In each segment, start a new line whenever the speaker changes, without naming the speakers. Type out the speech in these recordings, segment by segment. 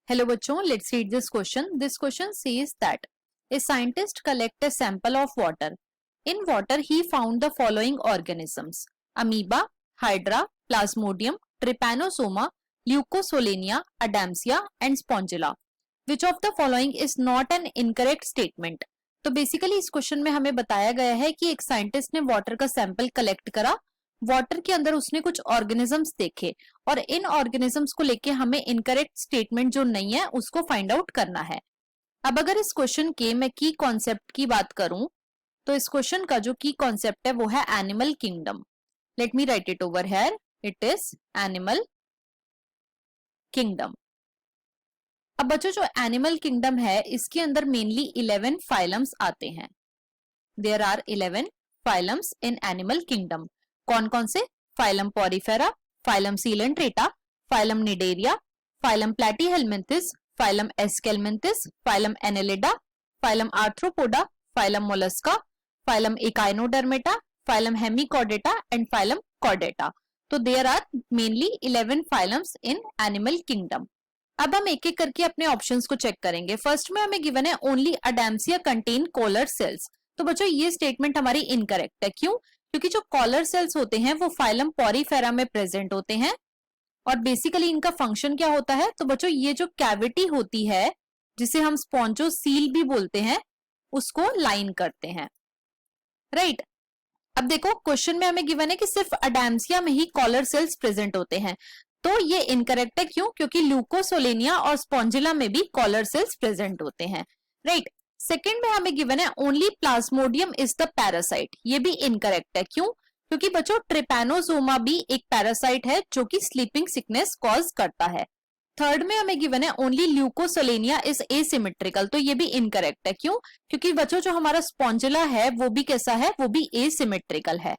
Hello बच्चों, let's read this question. This question says that a scientist collect a sample of water. In water, he found the following organisms: amoeba, hydra, plasmodium, trypanosoma, leucosolenia, adamsia, and spongilla. Which of the following is not an incorrect statement? तो basically इस question में हमें बताया गया है कि एक scientist ने वाटर का सैंपल कलेक्ट करा, वाटर के अंदर उसने कुछ ऑर्गेनिजम्स देखे और इन ऑर्गेनिजम्स को लेके हमें इनकरेक्ट स्टेटमेंट जो नहीं है उसको फाइंड आउट करना है। अब अगर इस क्वेश्चन के मैं की कॉन्सेप्ट की बात करूं तो इस क्वेश्चन का जो की कॉन्सेप्ट है वो है animal kingdom. Let me right it over here, it is animal kingdom. अब बच्चों जो एनिमल किंगडम है इसके अंदर मेनली 11 फाइलम्स आते हैं। There are 11 phylums in animal kingdom. कौन कौन से? Phylum porifera, phylum coelenterata, phylum cnidaria, phylum platyhelminthes, phylum aschelminthes, phylum annelida, phylum arthropoda, phylum mollusca, phylum echinodermata, phylum hemichordata and phylum chordata. तो there are mainly 11 phylums in animal kingdom. अब हम एक एक करके अपने ऑप्शंस को check करेंगे। First में हमें गिवन है ओनली अडैम्सिया कंटेन कॉलर सेल्स। तो बच्चों ये स्टेटमेंट हमारी इनकरेक्ट है। क्यों? क्योंकि जो कॉलर सेल्स होते हैं वो फाइलम पॉरीफेरा में प्रेजेंट होते हैं और बेसिकली इनका फंक्शन क्या होता है? तो बच्चों ये जो कैविटी होती है जिसे हम स्पॉन्जोसील भी बोलते हैं उसको लाइन करते हैं, राइट। अब देखो क्वेश्चन में हमें गिवन है कि सिर्फ अडैम्सिया में ही कॉलर सेल्स प्रेजेंट होते हैं, तो ये इनकरेक्ट है। क्यों? क्योंकि ल्यूकोसोलेनिया और स्पॉन्जिला में भी कॉलर सेल्स प्रेजेंट होते हैं, राइट। सेकंड में हमें गिवन है only Plasmodium is the parasite. ये भी इनकरेक्ट है। क्यों? क्योंकि बच्चों ट्रिपैनोसोमा भी एक पैरासाइट है जो कि स्लीपिंग सिकनेस कॉज करता है। थर्ड में हमें गिवन है ओनली ल्यूकोसोलेनिया इज एसिमेट्रिकल। तो ये भी इनकरेक्ट है। क्यों? क्योंकि बच्चों जो हमारा स्पॉन्जिला है वो भी कैसा है? वो भी एसिमेट्रिकल है।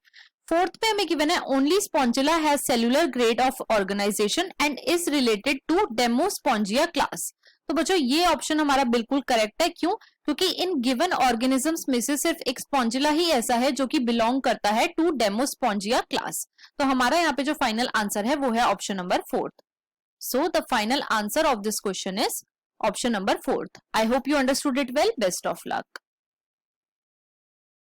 फोर्थ पे हमें गिवन है only spongilla has cellular grade of organisation and is related to demospongiae class. तो बच्चों ये ऑप्शन हमारा बिल्कुल करेक्ट है। क्यों? क्योंकि इन गिवन ऑर्गेनिजम्स में से सिर्फ एक स्पॉन्जिला ही ऐसा है जो कि बिलोंग करता है टू डेमोस्पॉन्जिया क्लास। तो हमारा यहाँ पे जो फाइनल आंसर है वो है option number 4। So the final answer of this question is option number 4। I hope you understood it well. Best of luck.